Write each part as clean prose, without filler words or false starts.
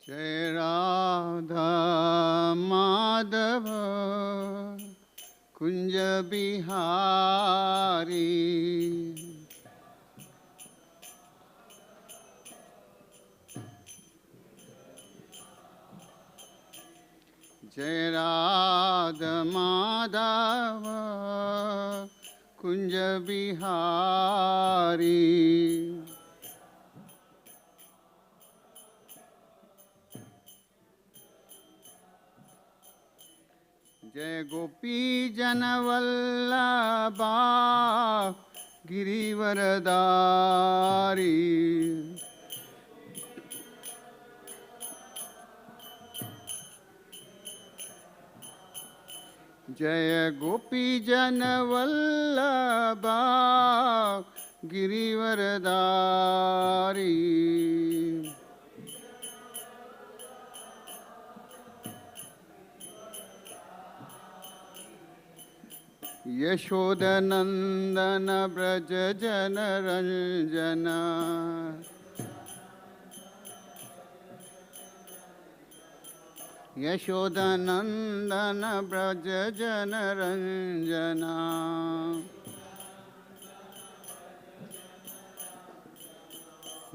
जय राधा माधव कुंज बिहारी। जय राधा माधव कुंज बिहारी। जय गोपी जनवल्लभा गिरिवरदारी। जय गोपी जनवल्लभा गिरिवरदारी। यशोदनंदन ब्रज जनरंजन। यशोदनंदन ब्रज जनरंजन।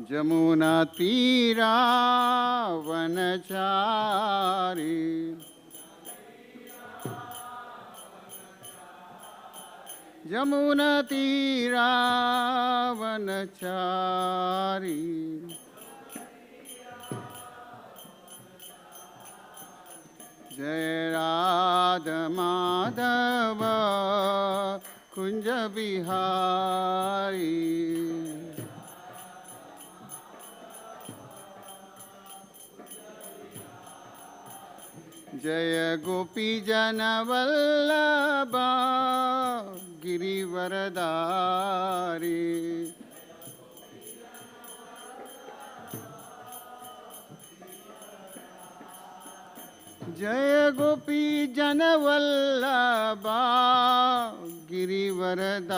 जमुना तीरा वनचारी। जमुना तीरा वनचारी। जय राधा माधव कुंज बिहारी। जय गोपी जनवल्लभा गिरिवरदारी। जय गोपी जनवल्लभा गिरिवरदारी।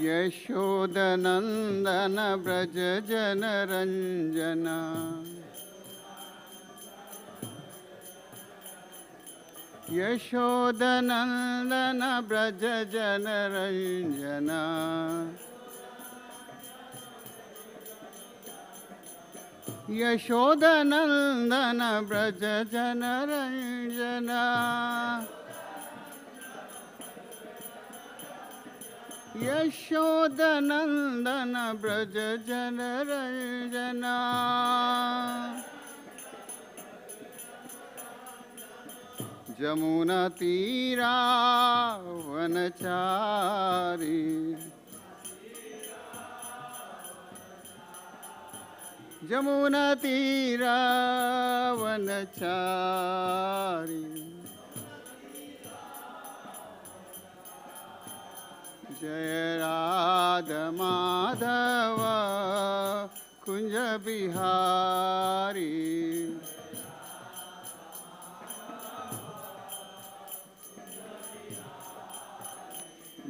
यशोदनंदन ब्रज जनरंजन। यशोदनंदन ब्रज जनरंजन। यशोदनंदन ब्रज जनरंजन। यशोदनंदन ब्रज जनरंजन। जमुना तीरा वनचारी। जमुना तीरा वनचारी। जय राधा माधव कुंज बिहारी।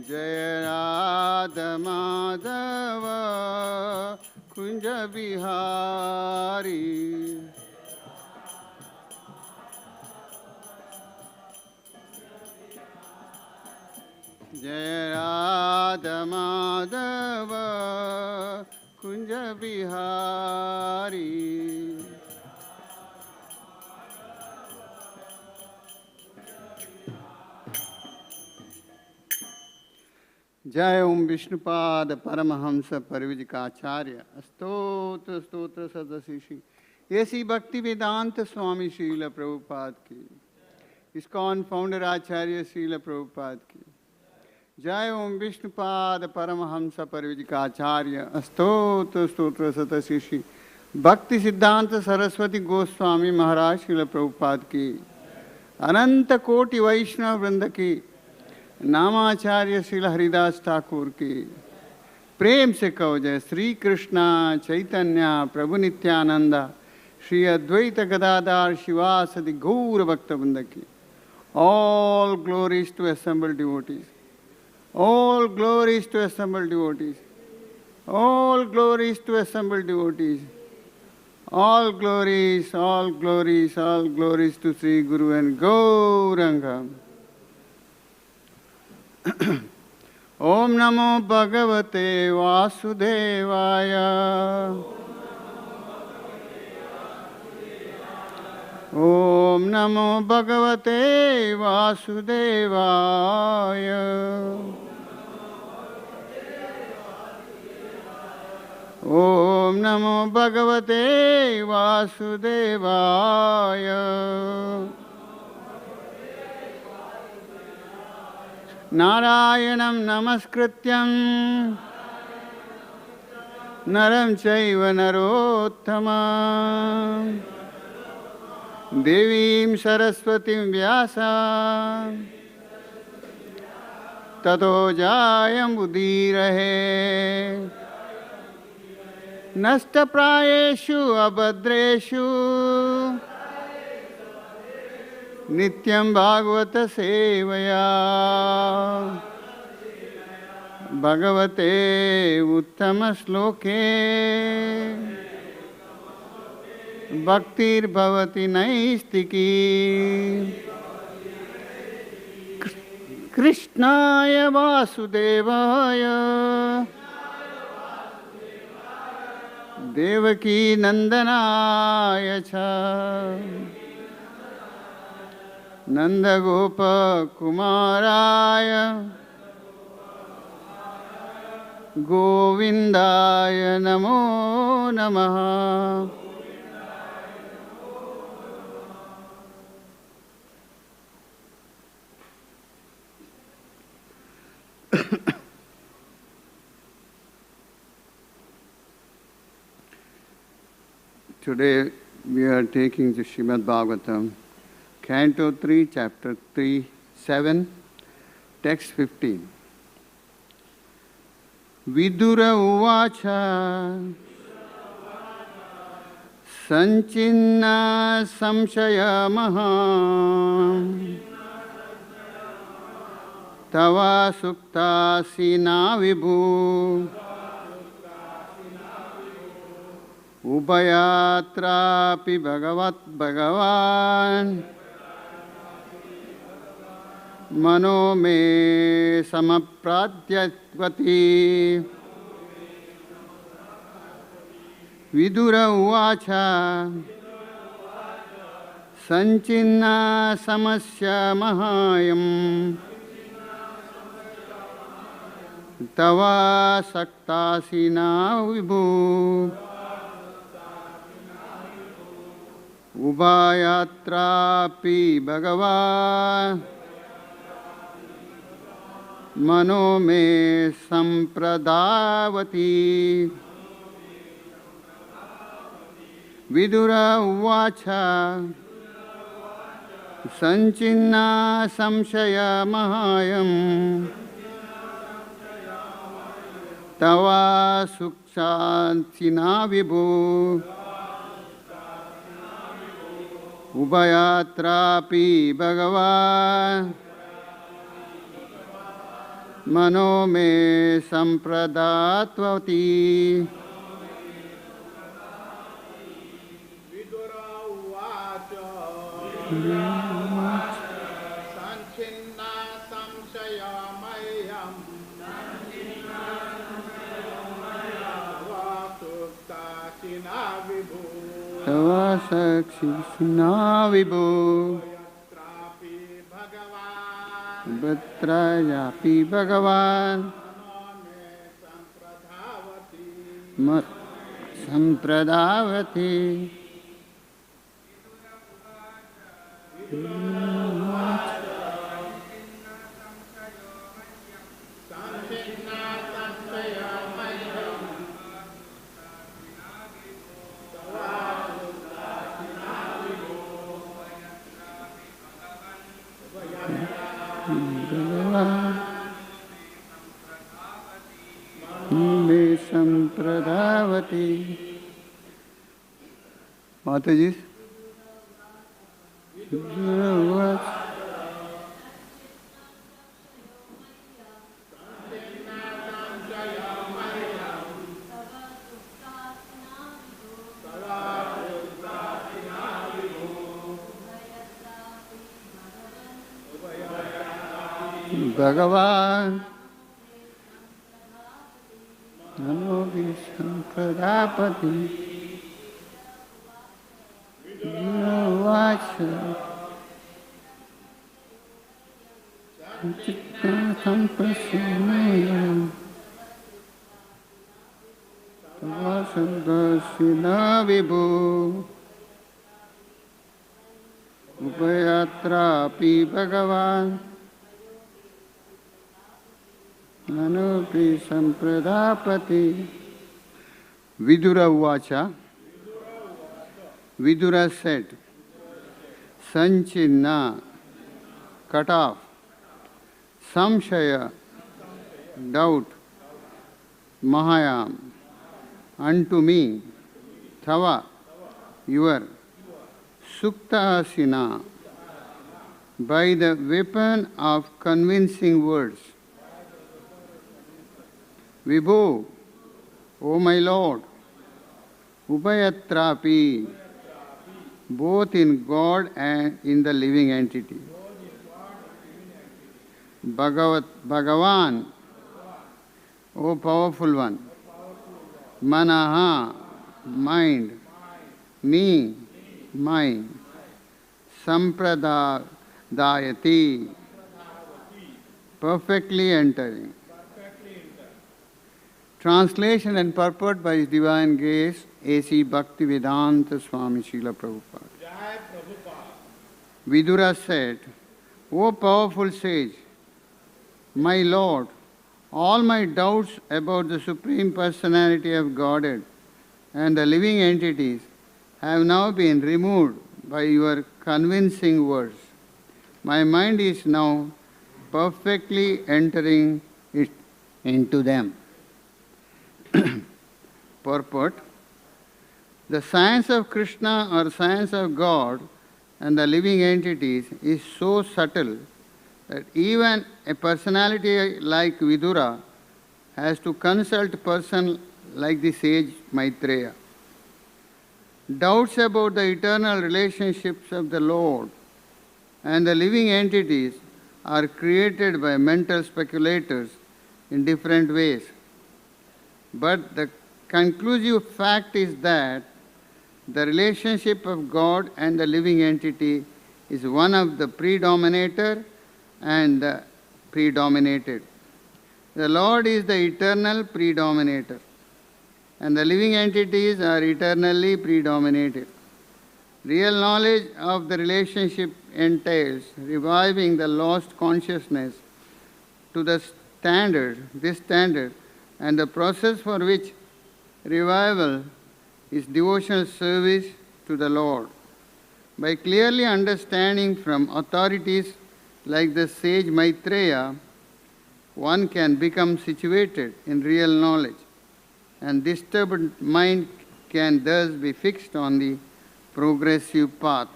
जय राधा माधव कुंज बिहारी। जय राधा माधव कुंज बिहारी। जय ओम विष्णुपाद परमहंस परिविजकाचार्य स्तोत्र स्तोत्र सदशिषि ऐसी भक्ति वेदांत स्वामी श्रील प्रभुपाद की। इस्कॉन फाउंडर आचार्य श्रील प्रभुपाद की। जय ओम विष्णुपाद परमहंस परिविजकाचार्य स्तोत्र स्तोत्र सतशिषि भक्ति सिद्धांत सरस्वती गोस्वामी महाराज श्रील प्रभुपाद की। अनंत कोटि वैष्णव वृंद की। नामाचार्य श्रील हरिदास ठाकुर की। प्रेम से कहो जय श्री कृष्णा चैतन्य प्रभु नित्यानंदा श्री अद्वैत गदाधर शिवासदि गौर भक्तवृंद की। All glories to assembled devotees. All glories to assembled devotees. All glories to assembled devotees. All glories, all glories, all glories to Sri Guru and Gauranga. Om Namo Bhagavate Vasudevaya. Om Namo Bhagavate Vasudevaya. Om Namo Bhagavate Vasudevaya. Narayanam Namaskrityam Naram Chaiva Narottamam Devim Saraswatim Vyasa Tato Jayam Udirahe Nasta Prayeshu Abhadreshu Nityam Bhagavata Sevaya Bhagavate Uttama Sloke Bhaktir Bhavati Naistiki Krishnaya Vasudevaya Devaki Nandanaya Cha Nanda Gopa Kumaraya Govindaya Namo Namaha. Today we are taking the Srimad Bhagavatam, Canto 3, Chapter 3, 7, Text 15. Vidura Uvacha Sanchinna Samshaya Maha Tava Sukta Sina Vibhu Ubayatrapi Bhagavat Bhagavan Mano me samapratyavati Vidura uvacha Sanchinna samasya mahayam Tava saktasina vibhu Ubayatrapi Bhagavan Mano me sampradavati Vidura uvacha Sanchinna samshaya mahayam Tava suksantina vibhu Ubayatrapi Bhagavan Mano me sampradatvati Vidura uvacha Sanchinna samshaya mayam Vasuktasina vibhu Tava saksina vibhu Bhatrayapi Bhagavan Sampradavati Me sampradavati. Mataji. Bhagavan Manovi Sampradapati Vacha Chitta Sampasinaya Vasudasina Vibhu Upayatrapi Bhagavan Manupi Sampradapati. Vidura Uvacha. Vidura said, Sanchina, cut off, Samshaya, doubt, Mahayam, unto me, Tava, your, Sukta Asina, by the weapon of convincing words. Vibhu, O my Lord, Upayatrapi, both in God and in the living entity. Bhagavan, O powerful one, Manaha, mind, me, mind, Sampradayati, perfectly entering. Translation and purport by His Divine Grace, A.C. Bhaktivedanta Swami Srila Prabhupada. Jai Prabhupada. Vidura said, O powerful sage, my Lord, all my doubts about the Supreme Personality of Godhead and the living entities have now been removed by your convincing words. My mind is now perfectly entering into them. Purport. The science of Krishna or science of God and the living entities is so subtle that even a personality like Vidura has to consult a person like the sage Maitreya. Doubts about the eternal relationships of the Lord and the living entities are created by mental speculators in different ways. But the conclusive fact is that the relationship of God and the living entity is one of the predominator and the predominated. The Lord is the eternal predominator, and the living entities are eternally predominated. Real knowledge of the relationship entails reviving the lost consciousness to this standard, and the process for which revival is devotional service to the Lord. By clearly understanding from authorities like the sage Maitreya, one can become situated in real knowledge, and disturbed mind can thus be fixed on the progressive path.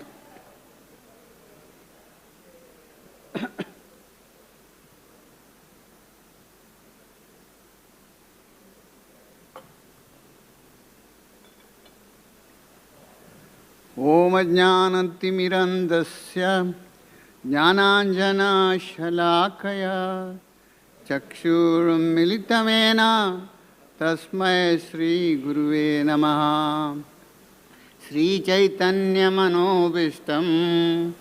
Om Ajnanantimirandasya Jnananjana Shalakaya Chakshurmilitamena Tasmai Sri Guruve Namaha. Sri Chaitanya Manobishtam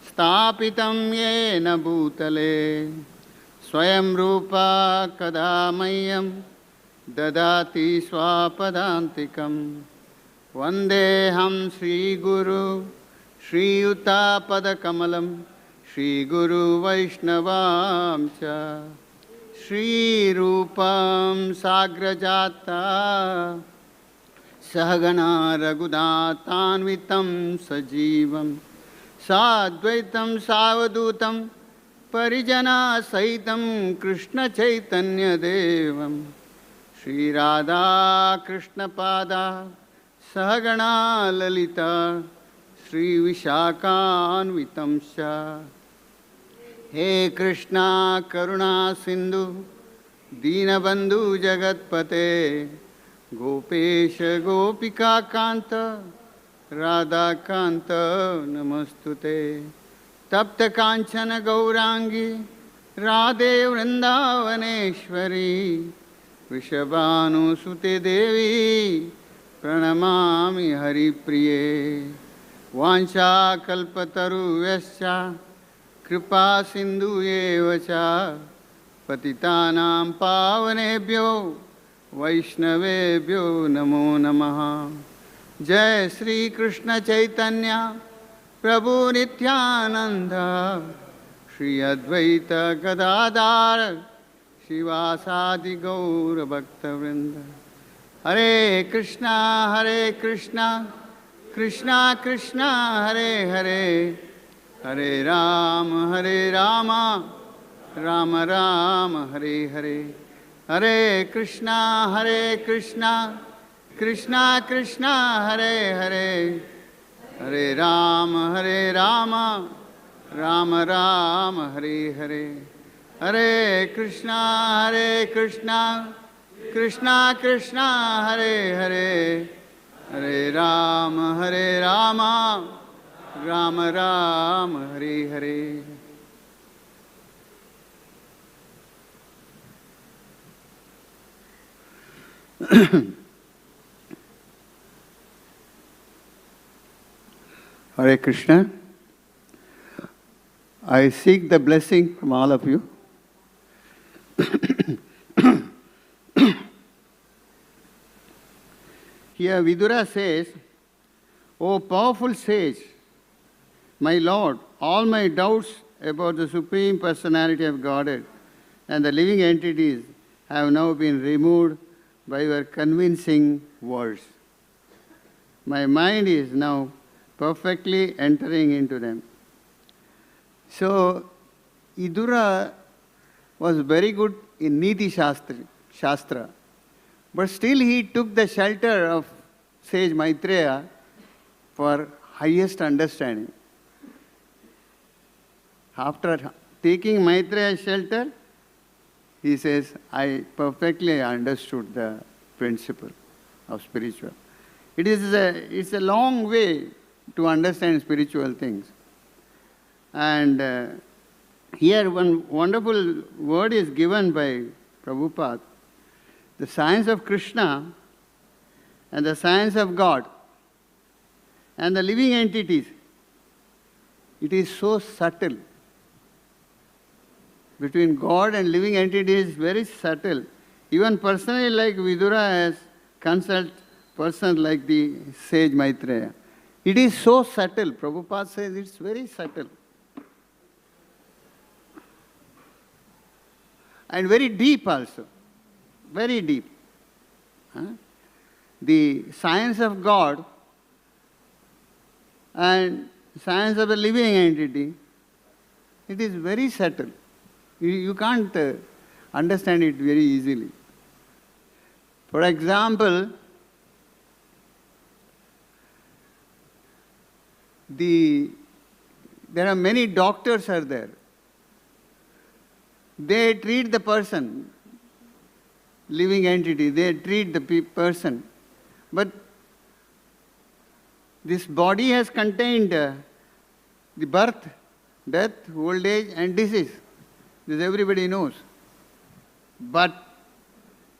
Stapitam Yena Bhutale Swayam Rupa Kadamayam Dadati Swapadantikam Vandeham Sri Guru Sri Yuta Padakamalam Sri Guru Vaishnavam Cha Sri Rupam Sagrajata Sahagana Raghunatanvitam Sajivam Sadvaitam Savadutam Parijana Saitam Krishna Chaitanya Devam Sri Radha Krishna Pada Sahagana Lalita Sri Vishakhanvitam Sha. He Krishna Karuna Sindhu Deenabandhu Jagatpate Gopesha Gopika Kanta Radha Kanta Namastute Tapta Kanchana Gaurangi Radhe Vrindavaneshwari वृषभानुसुते देवी प्रणमामि हरिप्रिये वाञ्छाकल्पतरुभ्यश्च कृपा सिन्धुएव च पतितानां पावनेभ्यो वैष्णवेभ्यो नमो नमः। जय श्री कृष्ण चैतन्य प्रभु नित्यानंद श्री अद्वैत गदाधर शिवासादि गौर भक्तवृंद। हरे कृष्णा कृष्णा कृष्णा हरे हरे, हरे राम राम राम हरे हरे। हरे कृष्णा कृष्णा कृष्णा हरे हरे, हरे राम राम राम हरे हरे। हरे कृष्णा कृष्णा कृष्णा हरे हरे, हरे Ram Ram Ram Hare Hare. Hare Krishna. I seek the blessing from all of you. Here Vidura says, O powerful sage, my Lord, all my doubts about the Supreme Personality of Godhead and the living entities have now been removed by your convincing words. My mind is now perfectly entering into them. So, Vidura was very good in Niti Shastra, but still he took the shelter of sage Maitreya for highest understanding. After taking Maitreya's shelter, he says, I perfectly understood the principle of spiritual. It's a long way to understand spiritual things. And here one wonderful word is given by Prabhupada. The science of Krishna and the science of God and the living entities, it is so subtle. Between God and living entities, very subtle. Even personally, like Vidura has consulted person like the sage Maitreya. It is so subtle. Prabhupada says it's very subtle. And very deep also. Very deep. The science of God and science of a living entity, it is very subtle. You can't understand it very easily. For example, there are many doctors are there. They treat the person, living entity, they treat the person. But this body has contained the birth, death, old age and disease. This everybody knows. But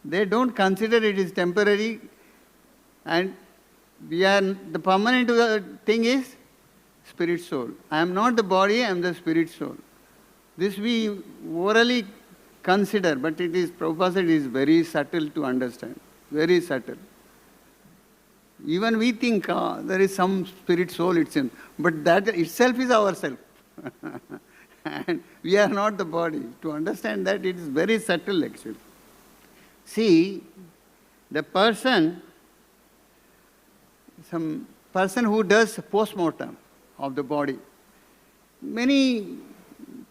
they don't consider it is temporary, and the permanent thing is spirit soul. I am not the body, I am the spirit soul. This we orally consider, but it is, Prabhupada said, it is very subtle to understand. Very subtle. Even we think there is some spirit soul itself, but that itself is ourself. And we are not the body. To understand that, it is very subtle actually. See, the person, some person who does post-mortem of the body, many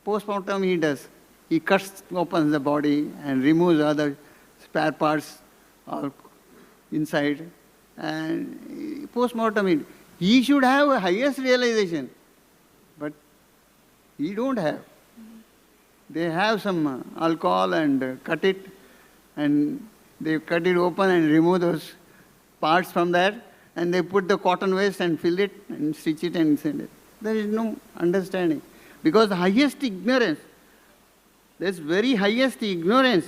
post-mortem he does. He cuts open the body and removes other spare parts or inside. And post-mortem, he should have a highest realization. But he don't have. They have some alcohol and cut it, and they cut it open and remove those parts from that, and they put the cotton waste and fill it and stitch it and send it. There is no understanding. Because the highest ignorance There's very highest ignorance.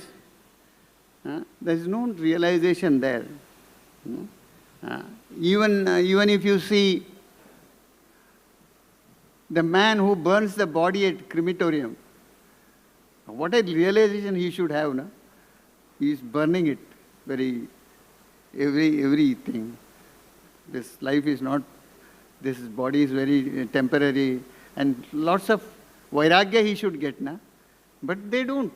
There is no realization there. Even if you see the man who burns the body at crematorium, what a realization he should have, no? He is burning it everything. This life is not, this body is very temporary, and lots of vairagya he should get, na? But they don't.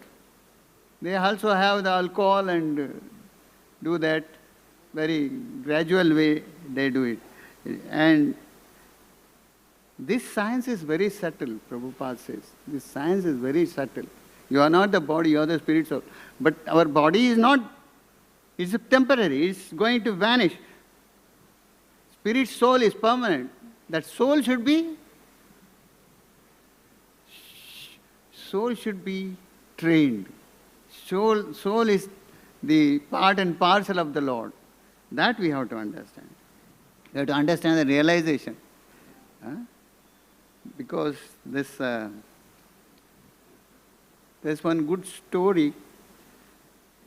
They also have the alcohol and do that very gradual way they do it. And this science is very subtle, Prabhupada says. This science is very subtle. You are not the body, you are the spirit soul. But our body is not, it's temporary, it's going to vanish. Spirit soul is permanent. That soul should be trained. Soul is the part and parcel of the Lord. That we have to understand. We have to understand the realization. Because there's one good story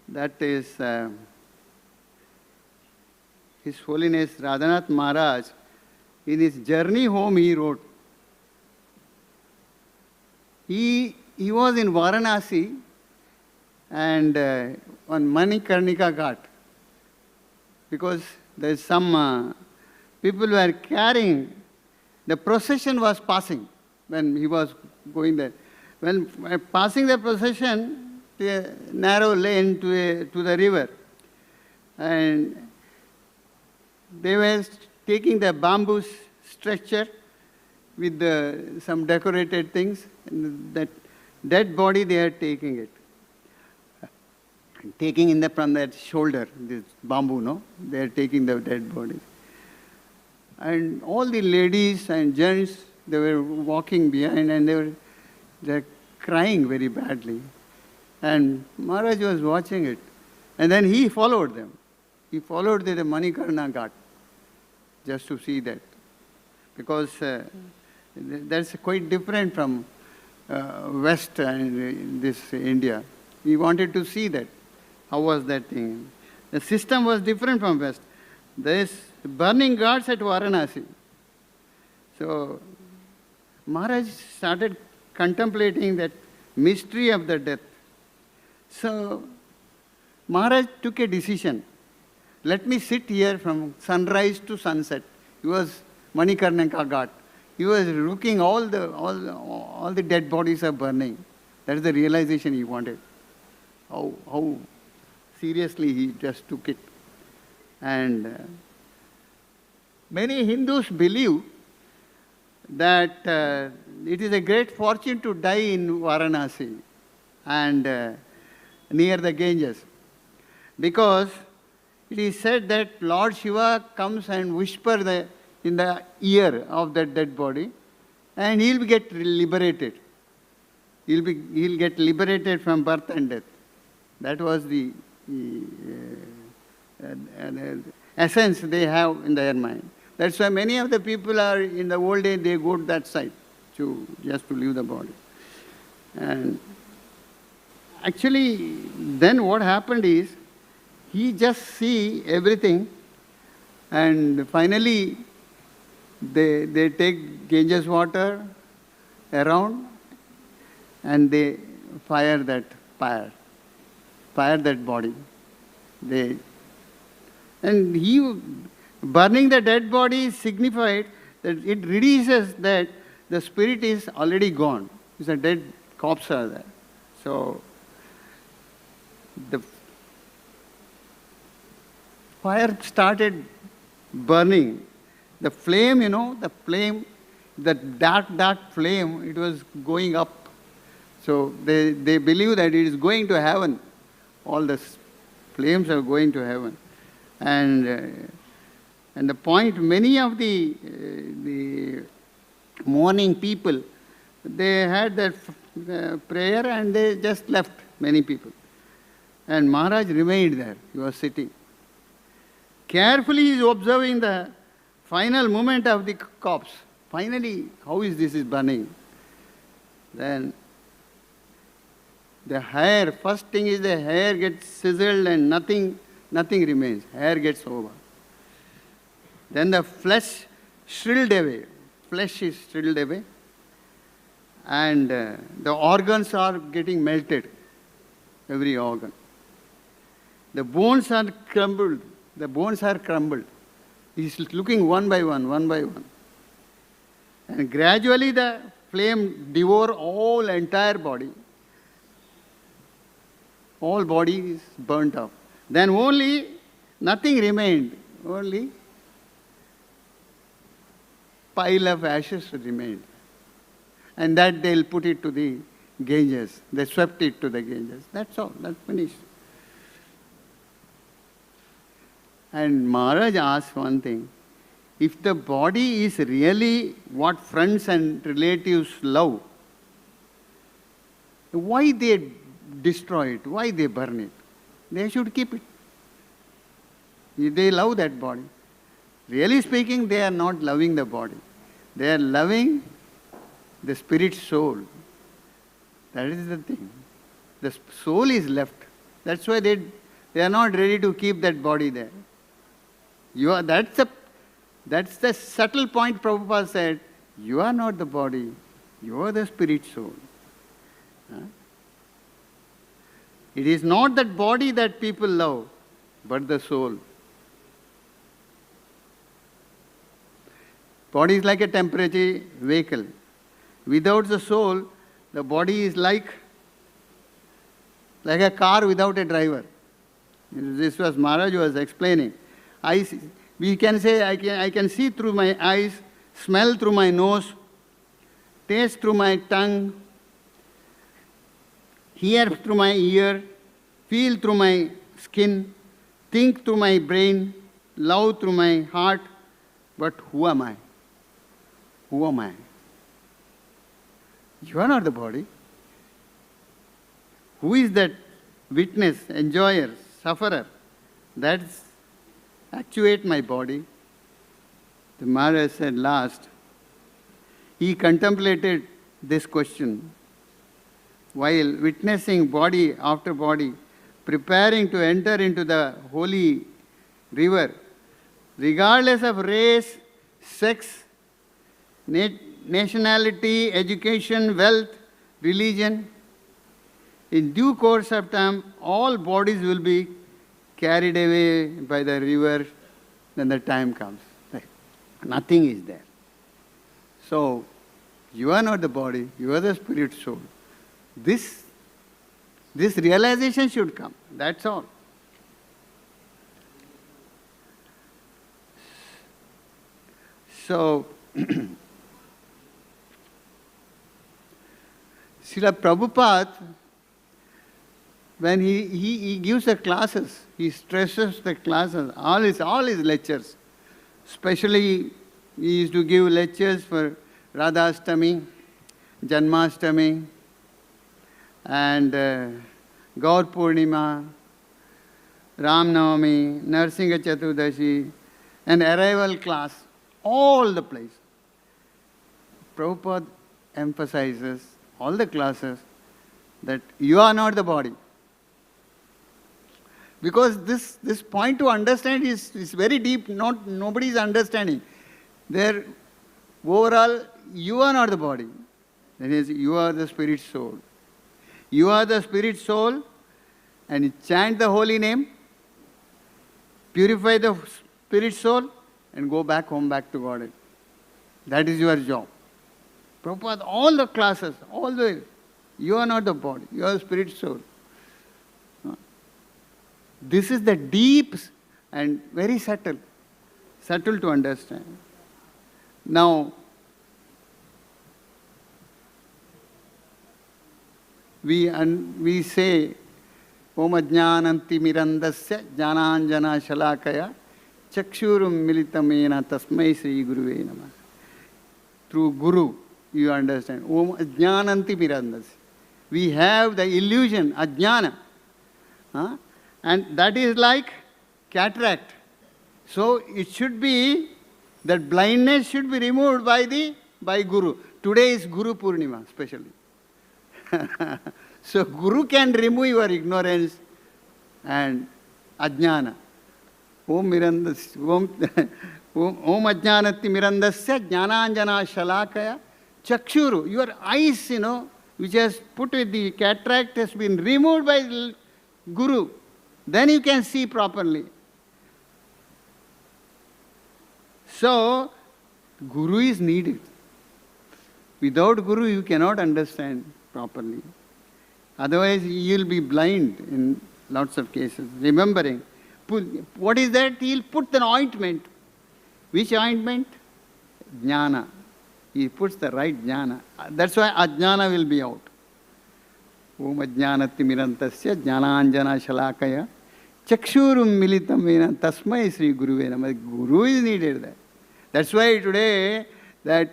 that is His Holiness Radhanath Maharaj, in his journey home he wrote. He was in Varanasi and on Manikarnika Ghat, because there's some people were carrying, the procession was passing when he was going there. When passing the procession to a narrow lane to the river, and they were taking the bamboo stretcher with some decorated things, and that dead body they are taking it. Taking from that shoulder, this bamboo, no? They are taking the dead body. And all the ladies and gents, they were walking behind and they're crying very badly. And Maharaj was watching it. And then he followed them. He followed the Manikarna Ghat just to see that. Because that's quite different from West and this India. He wanted to see that. How was that thing? The system was different from West. There is burning ghats at Varanasi. So Maharaj started contemplating that mystery of the death. So Maharaj took a decision. Let me sit here from sunrise to sunset. He was Manikarnika Ghat. He was looking all the dead bodies are burning. That is the realization he wanted. How seriously he just took it. And many Hindus believe that it is a great fortune to die in Varanasi and near the Ganges, because it is said that Lord Shiva comes and whispers in the ear of that dead body, and he'll get liberated. He'll get liberated from birth and death. That was the essence they have in their mind. That's why many of the people are in the old age, they go to that side just to leave the body. And actually, then what happened is, he just see everything, and finally they take Ganges water around and they fire that body. Burning the dead body signified that it releases that the spirit is already gone. It's a dead corpse are there. So the fire started burning. The flame, the dark flame, it was going up. So they believe that it is going to heaven. All the flames are going to heaven. And the point, many of the mourning people, they had that prayer and they just left, many people. And Maharaj remained there. He was sitting. Carefully he is observing the final movement of the corpse. Finally, how is this burning? Then The hair, first thing is the hair gets sizzled and nothing remains. Hair gets over. Then the flesh shrilled away. Flesh is shrilled away. And the organs are getting melted. Every organ. The bones are crumbled. He's looking one by one. And gradually the flame devour all entire body. All body is burnt up. Then only nothing remained. Only pile of ashes remained. And that they'll put it to the Ganges. They swept it to the Ganges. That's all. That's finished. And Maharaj asked one thing. If the body is really what friends and relatives love, why they destroy it? Why they burn it? They should keep it. If they love that body. Really speaking, they are not loving the body. They are loving the spirit soul. That is the thing. The soul is left. That's why they are not ready to keep that body there. That's the subtle point Prabhupada said. You are not the body. You are the spirit soul. It is not that body that people love, but the soul. Body is like a temporary vehicle. Without the soul, the body is like a car without a driver. This was Maharaj was explaining. We can say, I can see through my eyes, smell through my nose, taste through my tongue, hear through my ear, feel through my skin, think through my brain, love through my heart. But who am I? Who am I? You are not the body. Who is that witness, enjoyer, sufferer? That's actuate my body. The Maharaj said last, he contemplated this question while witnessing body after body, preparing to enter into the holy river, regardless of race, sex, nationality, education, wealth, religion. In due course of time, all bodies will be carried away by the river when the time comes. Nothing is there. So, you are not the body, you are the spirit soul. This realization should come. That's all. So, Srila Prabhupada, when he gives the classes, he stresses the classes, all his lectures. Especially, he used to give lectures for Radha Ashtami, Janmashtami, and Gaur Purnima, Ram Navami, Narsingha Chaturdashi, and arrival class, all the place. Prabhupada emphasizes all the classes that you are not the body. Because this point to understand is very deep, nobody is understanding. There, overall, you are not the body. That is, you are the spirit soul. You are the spirit soul, and you chant the holy name, purify the spirit soul, and go back home, back to Godhead. That is your job. Prabhupada, all the classes, all the way, you are not the body, you are the spirit soul. This is the deep and very subtle to understand. Now, we say, Om Ajnananti Mirandasya Jnananjana Shalakaya Chakshurum Militamena Tasmai Sri Guruve Namah. Through Guru, you understand. Om Ajnananti Mirandasya. We have the illusion, Ajnana. And that is like cataract. So it should be, that blindness should be removed by Guru. Today is Guru Purnima, especially. So Guru can remove your ignorance and ajnana. Om ajnanati mirandasya jnananjana shalakaya chakshuru. Your eyes, which has put with the cataract has been removed by Guru. Then you can see properly. So, Guru is needed. Without Guru, you cannot understand properly. Otherwise, you will be blind in lots of cases. Remembering. What is that? He will put an ointment. Which ointment? Jnana. He puts the right jnana. That's why ajnana will be out. Om ajnanati mirantasya jnananjana shalakaya chakshurum militam vena tasmai Sri Guruve Namah. Guru is needed there. That's why today that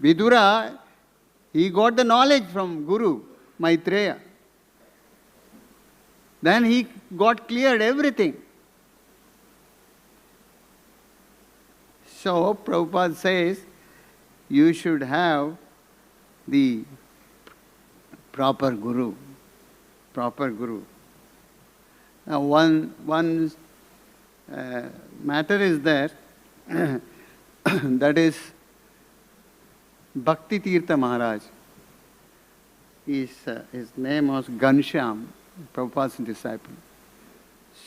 Vidura, he got the knowledge from Guru, Maitreya. Then he got cleared everything. So Prabhupada says, you should have the proper Guru. Proper Guru. Now one matter is there, that is Bhakti Tirtha Maharaj. His name was Ghanshyam, Prabhupada's disciple.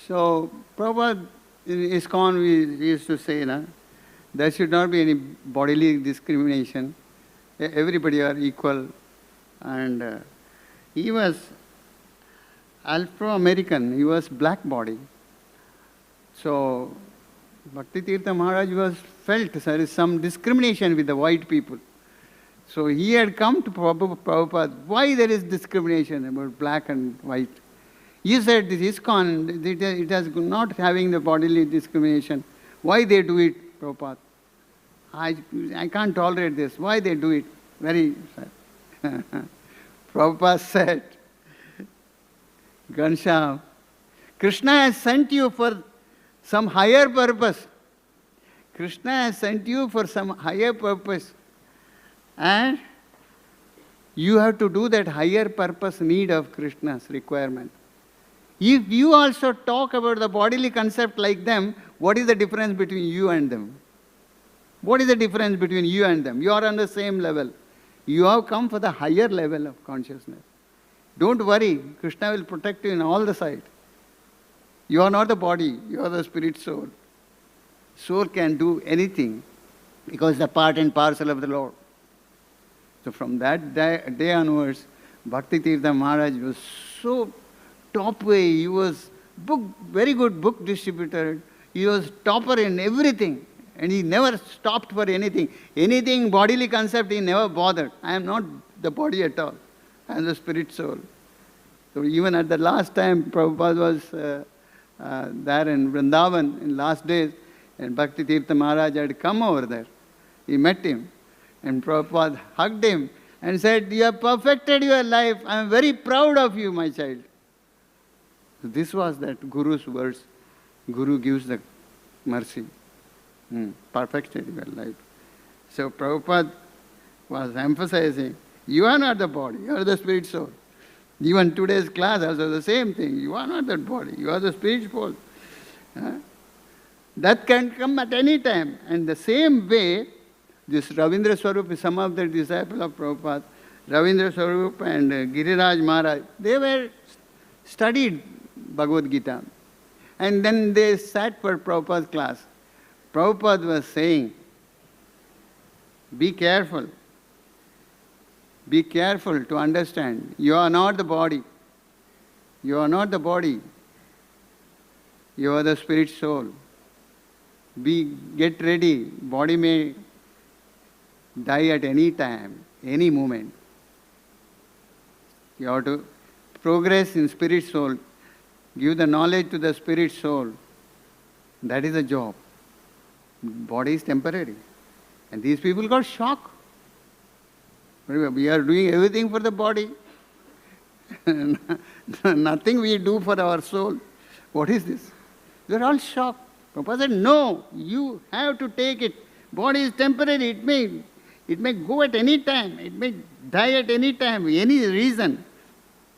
So Prabhupada in ISKCON we used to say, there should not be any bodily discrimination. Everybody are equal. And he was Afro-American. He was black body. So Bhakti Tirtha Maharaj was felt there is some discrimination with the white people. So he had come to Prabhupada, why there is discrimination about black and white? He said, this ISKCON, it has not having the bodily discrimination. Why they do it, Prabhupada? I can't tolerate this. Why they do it? Very sad. Prabhupada said, Ghanshyam, Krishna has sent you for some higher purpose. Krishna has sent you for some higher purpose. And you have to do that higher purpose need of Krishna's requirement. If you also talk about the bodily concept like them, what is the difference between you and them? What is the difference between you and them? You are on the same level. You have come for the higher level of consciousness. Don't worry, Krishna will protect you in all the sides. You are not the body, you are the spirit soul. Soul can do anything because the part and parcel of the Lord. So from that day onwards, Bhakti Tirtha Maharaj was so top way. He was very good book distributor. He was topper in everything. And he never stopped for anything. Anything bodily concept, he never bothered. I am not the body at all. I am the spirit soul. So even at the last time, Prabhupada was there in Vrindavan in last days, and Bhakti Tirtha Maharaj had come over there. He met him. And Prabhupada hugged him and said, you have perfected your life. I am very proud of you, my child. So this was that Guru's words. Guru gives the mercy. Perfected your life. So Prabhupada was emphasizing, you are not the body, you are the spirit soul. Even today's class also the same thing. You are not that body, you are the spirit soul. That can come at any time. And the same way, this Ravindra Swarup, some of the disciples of Prabhupada, Ravindra Swarup and Giriraj Maharaj, they were studied Bhagavad Gita. And then they sat for Prabhupada's class. Prabhupada was saying, be careful. Be careful to understand. You are not the body. You are not the body. You are the spirit soul. Get ready. Body may die at any time, any moment. You have to progress in spirit soul. Give the knowledge to the spirit soul. That is the job. Body is temporary. And these people got shocked. We are doing everything for the body. Nothing we do for our soul. What is this? They are all shocked. Prabhupada said, no, you have to take it. Body is temporary. It may go at any time. It may die at any time, any reason.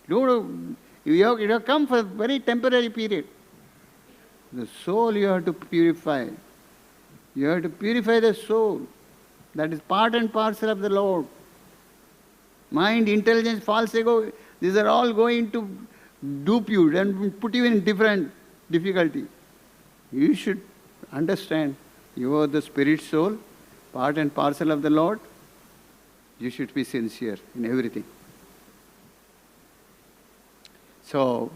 You have come for a very temporary period. The soul you have to purify. You have to purify the soul. That is part and parcel of the Lord. Mind, intelligence, false ego, these are all going to dupe you and put you in different difficulty. You should understand you are the spirit soul, part and parcel of the Lord. You should be sincere in everything. So,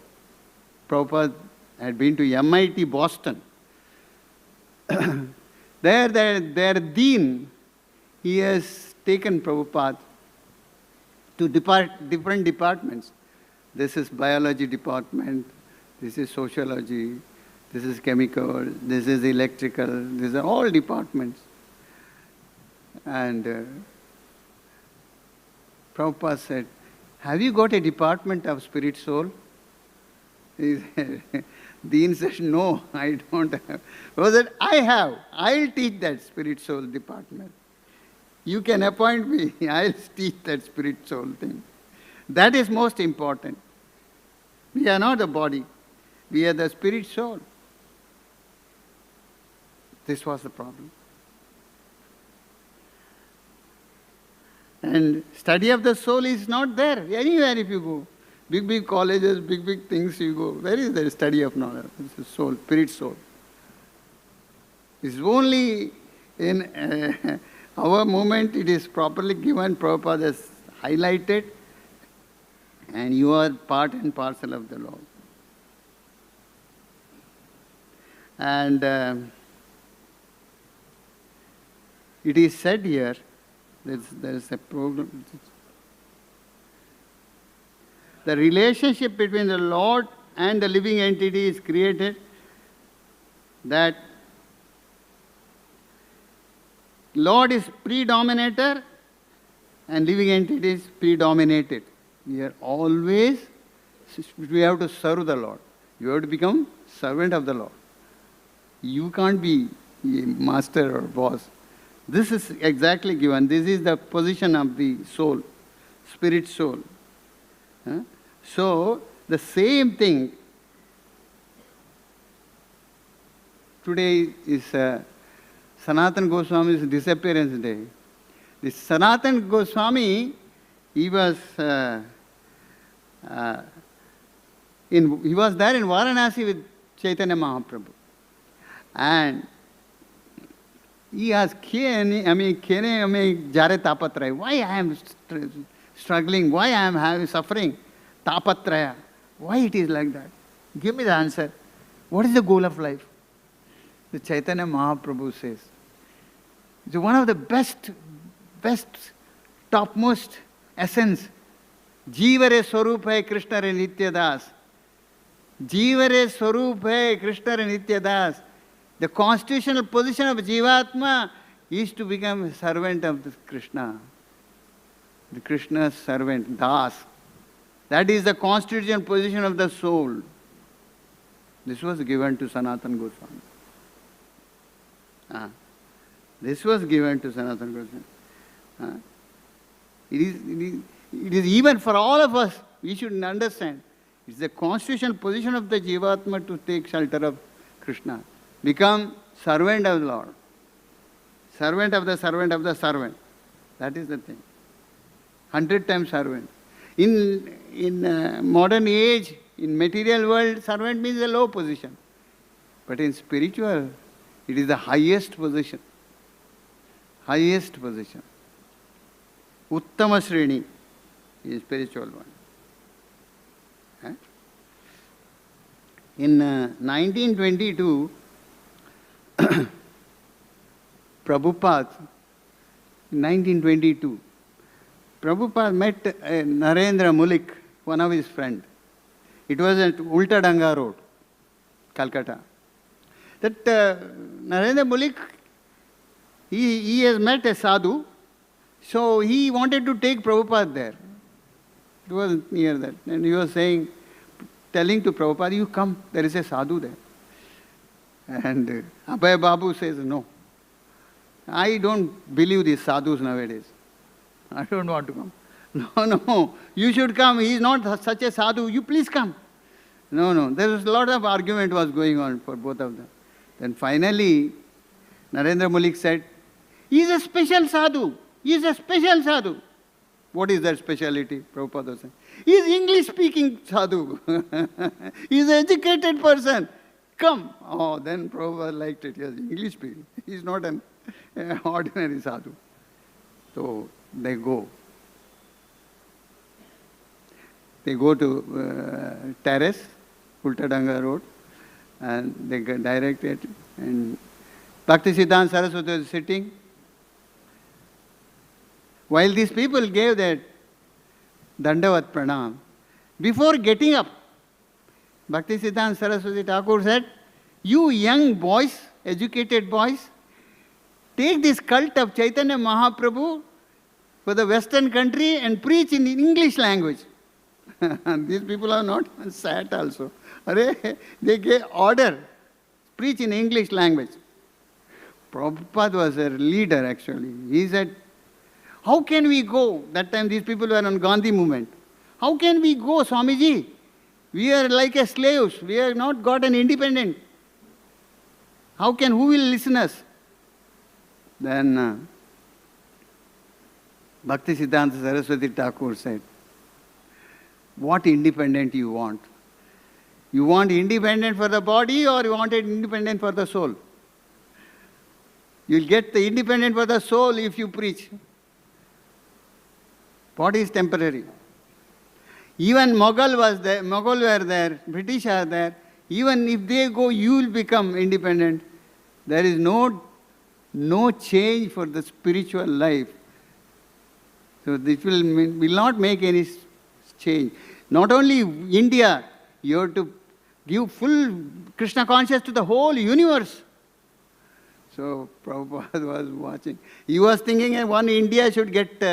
Prabhupada had been to MIT Boston. Their dean, he has taken Prabhupada to different departments. This is biology department, this is sociology, this is chemical, this is electrical, these are all departments. And Prabhupada said, have you got a department of spirit soul? Dean said, no, I don't have. Prabhupada said, I have. I'll teach that spirit soul department. You can appoint me, I'll teach that spirit soul thing. That is most important. We are not the body. We are the spirit soul. This was the problem. And study of the soul is not there anywhere if you go. Big colleges, big things you go. Where is the study of knowledge? It's the soul, spirit soul. It's only in our movement it is properly given. Prabhupada has highlighted, and you are part and parcel of the Lord. And it is said here, there is a problem. The relationship between the Lord and the living entity is created that Lord is predominator and living entity is predominated. We have to serve the Lord. You have to become servant of the Lord. You can't be a master or boss. This is exactly given. This is the position of the soul, spirit soul. So, the same thing, today is Sanatana Goswami's disappearance day. This Sanatana Goswami, he was there in Varanasi with Chaitanya Mahaprabhu. And he asked, why I am struggling, why I am suffering, tapatraya, why it is like that? Give me the answer. What is the goal of life? The Chaitanya Mahaprabhu says, it's one of the best, topmost essence. Jivare Swarup hai Krishna re Nitya Das. Jivare Swarup hai Krishna re Nitya Das. The constitutional position of Jivatma is to become a servant of the Krishna. The Krishna's servant, Das. That is the constitutional position of the soul. This was given to Sanatana Goswami. This was given to Sanatana Goswami. It is even for all of us, we should understand. It's the constitutional position of the Jivatma to take shelter of Krishna. Become servant of the Lord. Servant of the servant of the servant. That is the thing. 100 times servant. In modern age, in material world, servant means a low position. But in spiritual, it is the highest position. Highest position. Uttama Sreni is spiritual one. In 1922, Prabhupada, in 1922, Prabhupada met Narendra Mulik, one of his friends. It was at Ulta Danga Road, Calcutta. That Narendra Mulik, he has met a sadhu, so he wanted to take Prabhupada there. It was near that. And he was telling to Prabhupada, you come, there is a sadhu there. And Abhay Babu says, no. I don't believe these sadhus nowadays. I don't want to come. No, no, you should come. He is not such a sadhu. You please come. No, no. There was a lot of argument was going on for both of them. Then finally, Narendra Malik said, he is a special sadhu. He is a special sadhu. What is that speciality? Prabhupada said. He is English-speaking sadhu. He is an educated person. Come. Oh, then Prabhupada liked it. Yes, English-speaking. He is not an ordinary sadhu. So they go. They go to terrace, Ultadanga Road, and they get directed. And Bhaktisiddhanta Saraswati was sitting. While these people gave that Dandavat Pranam, before getting up, Bhaktisiddhanta Saraswati Thakur said, you young boys, educated boys, take this cult of Chaitanya Mahaprabhu for the Western country and preach in English language. These people are not sat also. They gave order, preach in English language. Prabhupada was a leader actually. He said, how can we go? That time these people were on Gandhi movement. How can we go, Swamiji? We are like a slaves. We have not got an independent. Who will listen us? Then Bhaktisiddhanta Saraswati Thakur said, what independent you want? You want independent for the body or you want it independent for the soul? You'll get the independent for the soul if you preach. Body is temporary. Even Mughal were there, British are there. Even if they go, you will become independent. There is no change for the spiritual life. So this will not make any change. Not only India, you have to give full Krishna consciousness to the whole universe. So Prabhupada was watching. He was thinking that one India should get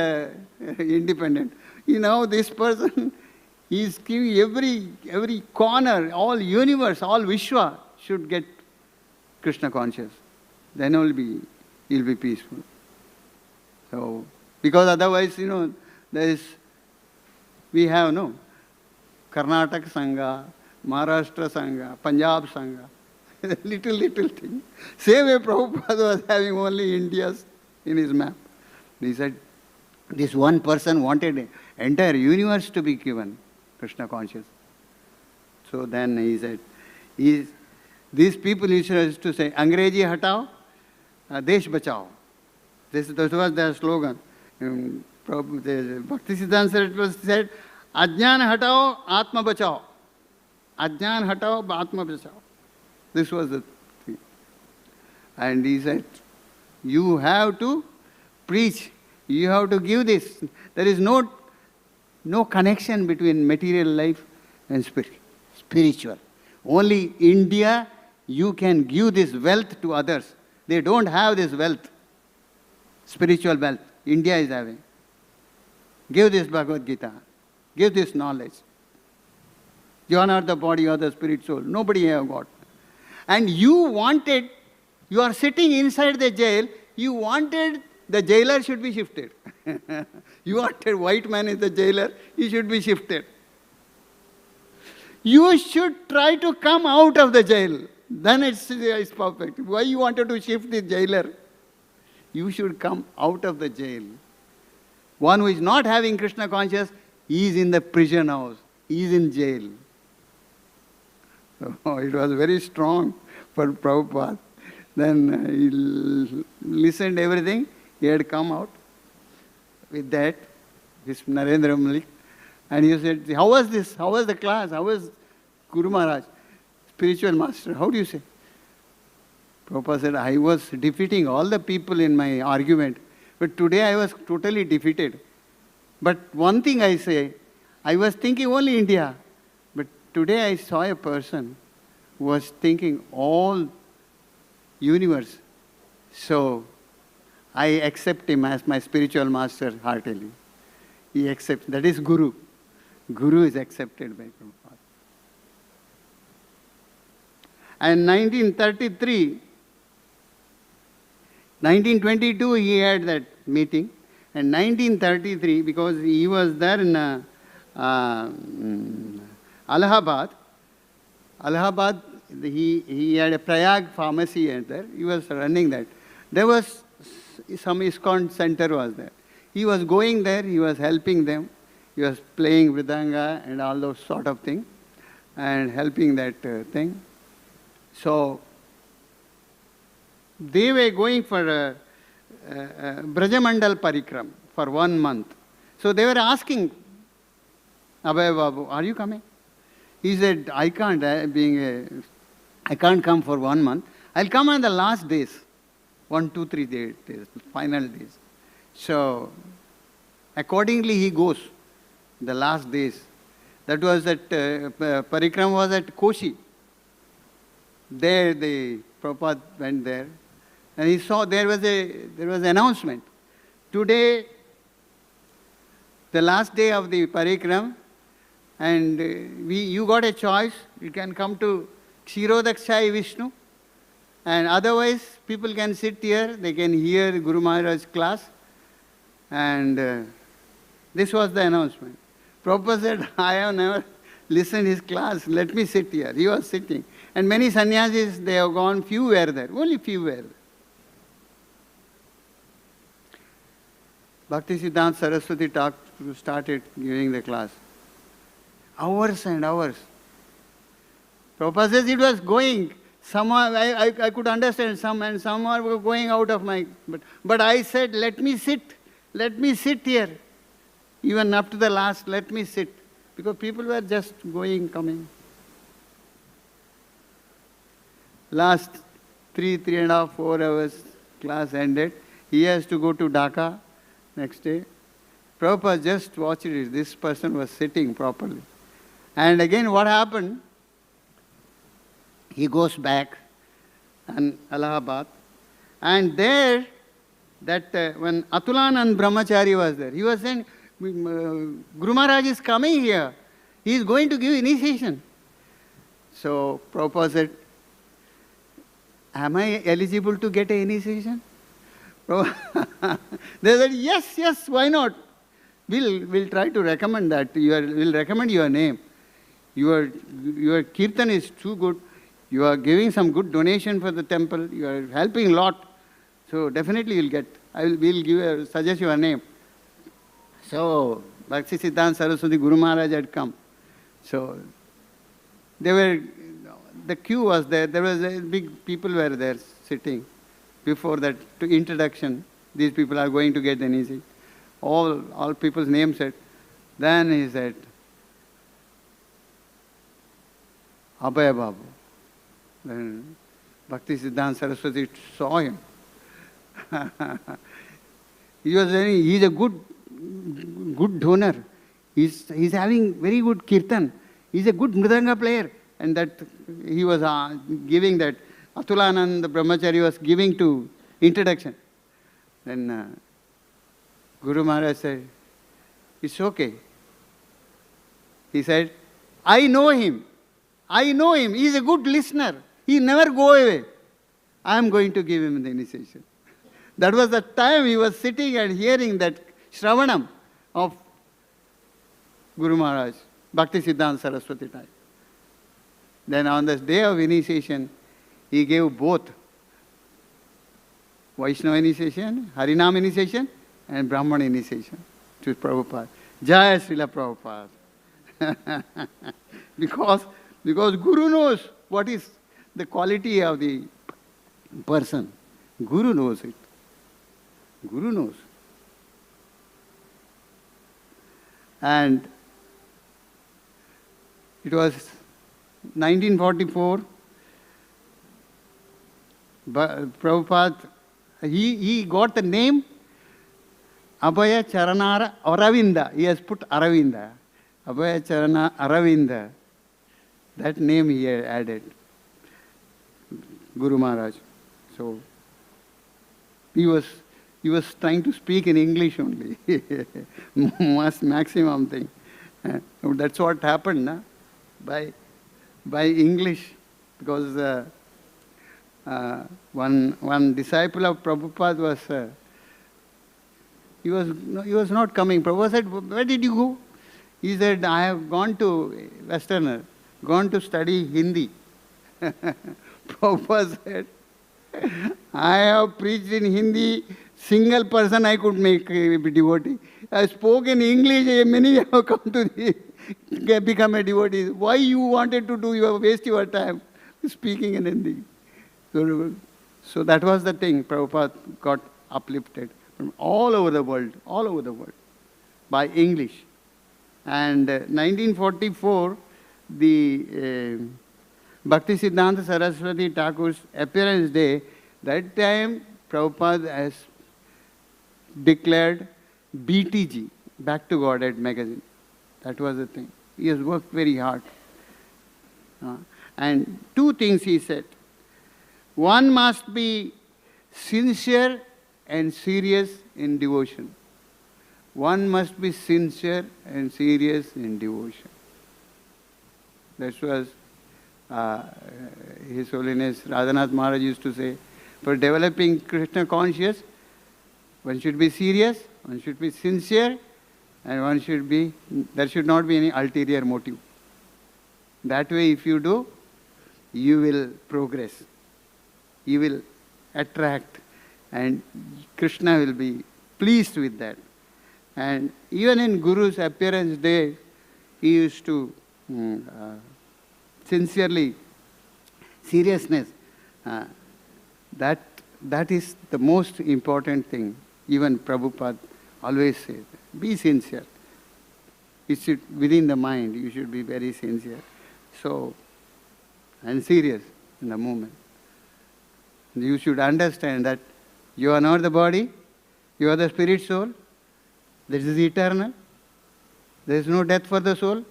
independent. You know, this person, he is giving every corner, all universe, all Vishwa should get Krishna conscious. Then only he'll be peaceful. So, because otherwise, we have Karnataka Sangha, Maharashtra Sangha, Punjab Sangha, little thing. Same way Prabhupada was having only India's in his map. He said, this one person wanted entire universe to be given Krishna conscious. So then he said, these people used to say, Angreji hatao, Desh bachao. This was their slogan. Bhaktisiddhanta Saraswati said, Ajnan hatao, Atma bachao. Ajnan hatao, Atma bachao. This was the thing. And he said, you have to preach. You have to give this. There is no connection between material life and spiritual. Only India, you can give this wealth to others. They don't have this wealth, spiritual wealth. India is having. Give this Bhagavad Gita. Give this knowledge. You are not the body or the spirit soul. Nobody have got. And you are sitting inside the jail, you wanted the jailer should be shifted. You wanted white man is the jailer, he should be shifted. You should try to come out of the jail. Then it's perfect. Why you wanted to shift the jailer? You should come out of the jail. One who is not having Krishna conscious, he is in the prison house. He is in jail. So it was very strong for Prabhupada. Then he listened everything. He had come out with that, this Narendra Malik. And he said, how was this? How was the class? How was Guru Maharaj, spiritual master? How do you say? Prabhupada said, I was defeating all the people in my argument. But today I was totally defeated. But one thing I say, I was thinking only India. But today I saw a person who was thinking all universe. So I accept him as my spiritual master heartily. He accepts. That is Guru. Guru is accepted by Prabhupada. And 1922, he had that meeting. And 1933, because he was there in Allahabad. Allahabad, he had a Prayag pharmacy there. He was running that. There was some ISKCON center was there. He was going there, he was helping them. He was playing Vridanga and all those sort of things and helping that thing. So, they were going for Brajamandal Parikram for 1 month. So they were asking, Abhay Babu, are you coming? He said, I can't, I can't come for 1 month. I'll come on the last days, 1, 2, 3 days, final days. So, accordingly he goes, the last days. That was at, Parikram was at Koshi. There the Prabhupada went there. And he saw there was an announcement. Today, the last day of the Parikram, and you got a choice. You can come to Kshirodakshai Vishnu, and otherwise people can sit here, they can hear Guru Maharaj's class, and this was the announcement. Prabhupada said, I have never listened his class, let me sit here. He was sitting. And many sannyasis, they have gone, few were there, only few were there. Bhaktisiddhanta Saraswati started giving the class. Hours and hours. Prabhupada says it was going. Some I could understand some, and some were going out of my... But I said, let me sit here. Even up to the last, let me sit. Because people were just going, coming. Last 3.5, 4 hours, class ended. He has to go to Dhaka next day. Prabhupada just watched it. This person was sitting properly. And again, what happened? He goes back in Allahabad. And there, when Atulanand Brahmachari was there, he was saying, Guru Maharaj is coming here. He is going to give initiation. So Prabhupada said, am I eligible to get an initiation? They said, yes, why not? We'll try to recommend that. We'll recommend your name. Your kirtan is too good. You are giving some good donation for the temple. You are helping a lot. So definitely you'll get. We'll suggest your name. So Bhaktisiddhanta Saraswati Guru Maharaj had come. So the queue was there. There was big people were there sitting. Before that introduction, these people are going to get the initiation. All people's names said. Then he said, Abhay Babu. Then Bhaktisiddhanta Saraswati saw him. He was saying, he's a good donor. He's having very good kirtan. He's a good mridanga player. And that he was giving that. Atulanand Brahmachari was giving to introduction. Then Guru Maharaj said, it's okay. He said, I know him. He's a good listener. He never go away. I am going to give him the initiation. That was the time he was sitting and hearing that Shravanam of Guru Maharaj, Bhaktisiddhanta Saraswati time. Then on the day of initiation, he gave both Vaishnava initiation, Harinam initiation, and Brahman initiation to Prabhupada. Jai Srila Prabhupada. Because Guru knows what is the quality of the person. Guru knows it. Guru knows. And it was 1944. Prabhupada, he got the name Abhaya Charanara Aravinda. He has put Aravinda. Abhaya Charana Aravinda. That name he added. Guru Maharaj. So he was trying to speak in English only. Maximum thing. That's what happened, na? By English, because one disciple of Prabhupada was He was not coming. Prabhupada said, where did you go? He said, I have gone to Westerner, gone to study Hindi. Prabhupada said, I have preached in Hindi, single person I could make a devotee. I spoke in English, many have come to become a devotee. Why you wanted to do, you waste your time speaking in Hindi. So that was the thing. Prabhupada got uplifted from all over the world, by English. And 1944, the Bhakti Siddhanta Saraswati Thakur's appearance day, that time Prabhupada has declared BTG, Back to Godhead magazine. That was the thing. He has worked very hard. And two things he said. One must be sincere and serious in devotion. One must be sincere and serious in devotion. That was His Holiness Radhanath Maharaj used to say, for developing Krishna conscious, one should be serious, one should be sincere, and there should not be any ulterior motive. That way if you do, you will progress. You will attract, and Krishna will be pleased with that. And even in Guru's appearance day, he used to sincerely, seriousness, that is the most important thing. Even Prabhupada always says, be sincere. It should, within the mind, you should be very sincere. So, and serious in the moment. You should understand that you are not the body, you are the spirit soul. This is eternal. There is no death for the soul.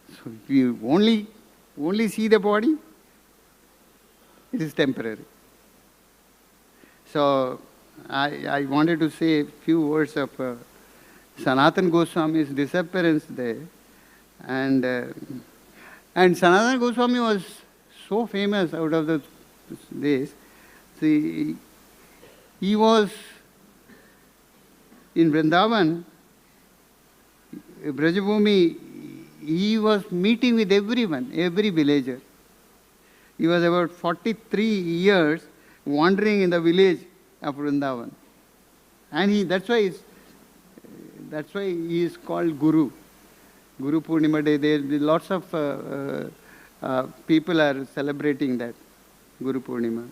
So if you only see the body, it is temporary. So I wanted to say a few words of Sanatana Goswami's disappearance there. And Sanatana Goswami was so famous out of this. See, he was in Vrindavan, Brajabhumi, he was meeting with everyone, every villager. He was about 43 years wandering in the village of Vrindavan. And that's why he is called Guru. Guru Purnima Day, there lots of people are celebrating that, Guru Purnima.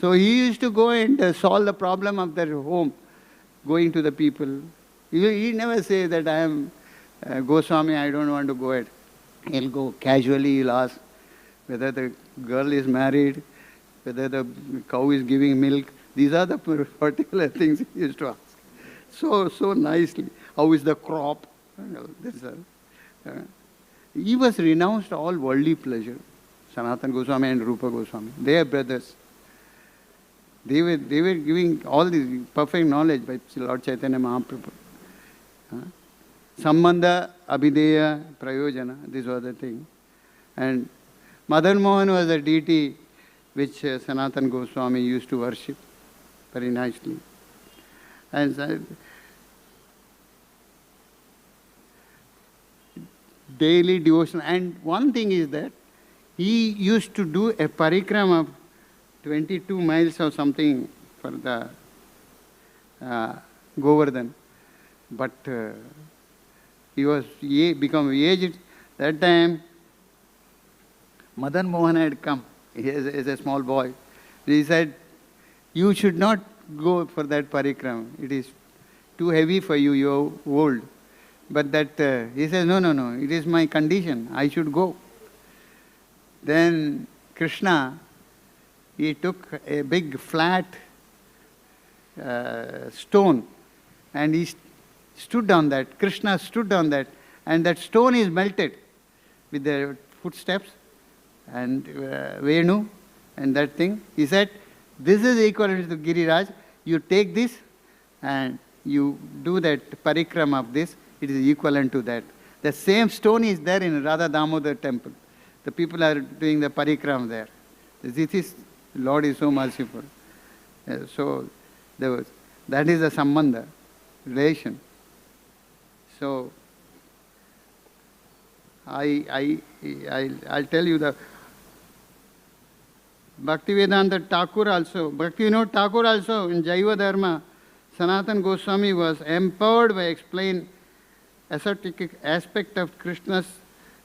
So he used to go and solve the problem of their home, going to the people. He never say that I am Goswami, I don't want to go ahead. He'll go casually, he'll ask whether the girl is married, whether the cow is giving milk. These are the particular things he used to ask. So nicely. How is the crop? He was renounced all worldly pleasure. Sanatana Goswami and Rupa Goswami. They are brothers. They were giving all this perfect knowledge by Lord Chaitanya Mahaprabhu. Sambandha, Abhideya, Prayojana, this was the thing. And Madan Mohan was a deity which Sanatana Goswami used to worship very nicely. And daily devotion. And one thing is that he used to do a parikrama of 22 miles or something for the Govardhan. But he was become aged. That time, Madan Mohan had come as a small boy. He said, you should not go for that parikrama. It is too heavy for you, you are old. But that, he says, no, it is my condition, I should go. Then Krishna, he took a big flat stone and he stood on that. Krishna stood on that, and that stone is melted with the footsteps and Venu and that thing. He said, this is equivalent to Giriraj. You take this and you do that parikrama of this. It is equivalent to that. The same stone is there in Radha Damodar temple. The people are doing the parikrama there. This is, Lord is so merciful. So there was That is the sambandha, relation. So, I'll tell you the Bhaktivedanta Thakur also, Bhaktivinoda Thakur also in Jaiva Dharma, Sanatana Goswami was empowered by explain ascetic aspect of Krishna's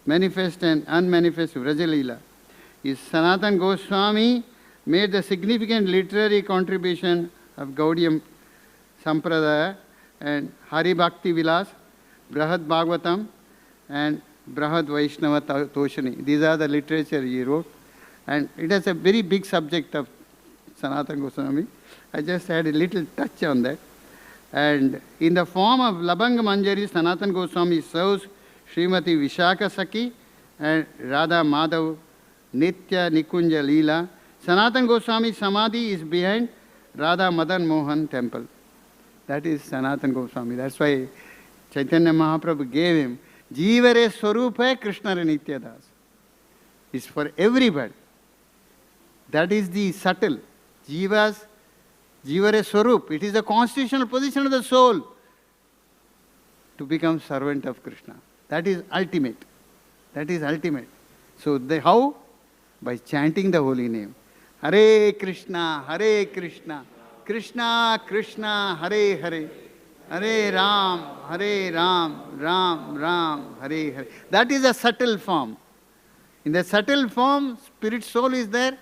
manifest and unmanifest Vrajalila. Is Sanatana Goswami made the significant literary contribution of Gaudiya Sampradaya and Hari Bhakti Vilas, Brahad Bhagavatam and Brahad Vaishnava Toshani. These are the literature he wrote. And it has a very big subject of Sanatana Goswami. I just had a little touch on that. And in the form of Labanga Manjari, Sanatana Goswami serves Srimati Vishaka Saki and Radha Madhav Nitya Nikunja Leela. Sanatana Goswami Samadhi is behind Radha Madan Mohan temple. That is Sanatana Goswami. That's why Chaitanya Mahaprabhu gave him Jivare Swarupa Krishna Nitya Das. It's for everybody. That is the subtle. Jivare Swarup. It is the constitutional position of the soul to become servant of Krishna. That is ultimate. That is ultimate. So how? By chanting the holy name. Hare Krishna, Krishna Krishna, Hare Hare, Hare Ram, Ram Ram, Hare Hare. That is a subtle form. In the subtle form, spirit soul is there.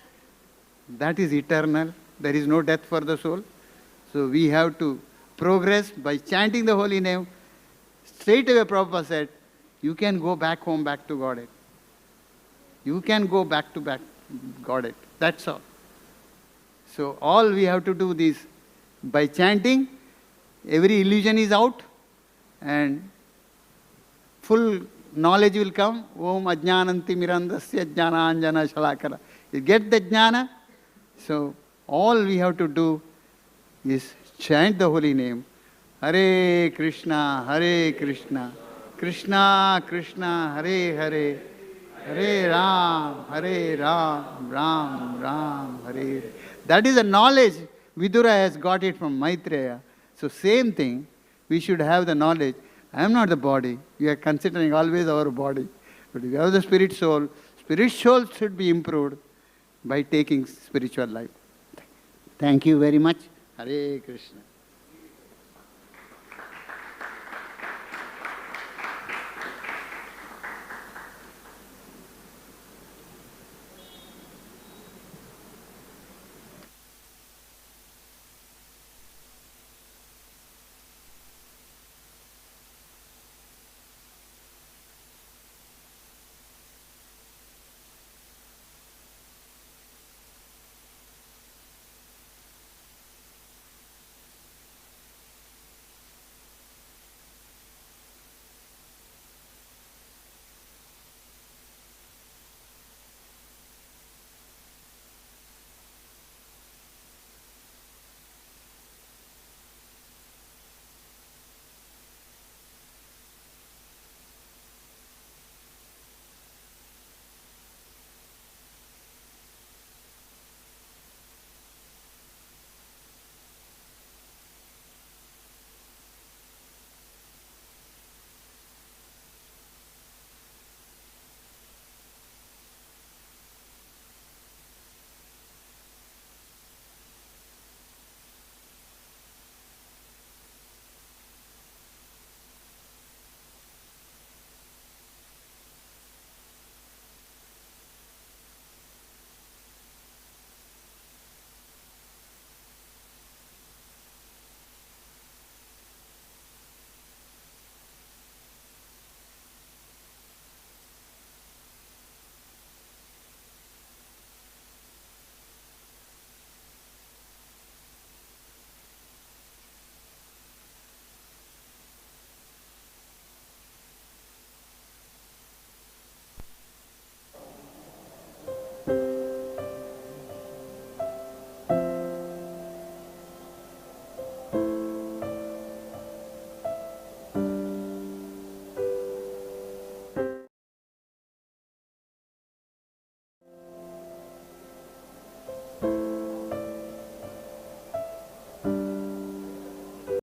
That is eternal. There is no death for the soul. So we have to progress by chanting the holy name. Straight away Prabhupada said, you can go back home, back to Godhead. You can go back to Godhead. That's all. So all we have to do is, by chanting, every illusion is out and full knowledge will come. Om ajnananti mirandasya jnananjana shalakara. You get the jnana. So all we have to do is chant the holy name. Hare Krishna, Krishna Krishna, Hare Hare, Hare Ram, Ram Hare Hare. That is a knowledge. Vidura has got it from Maitreya. So same thing, we should have the knowledge. I am not the body. We are considering always our body. But we have the spirit soul. Spirit soul should be improved by taking spiritual life. Thank you very much. Hare Krishna.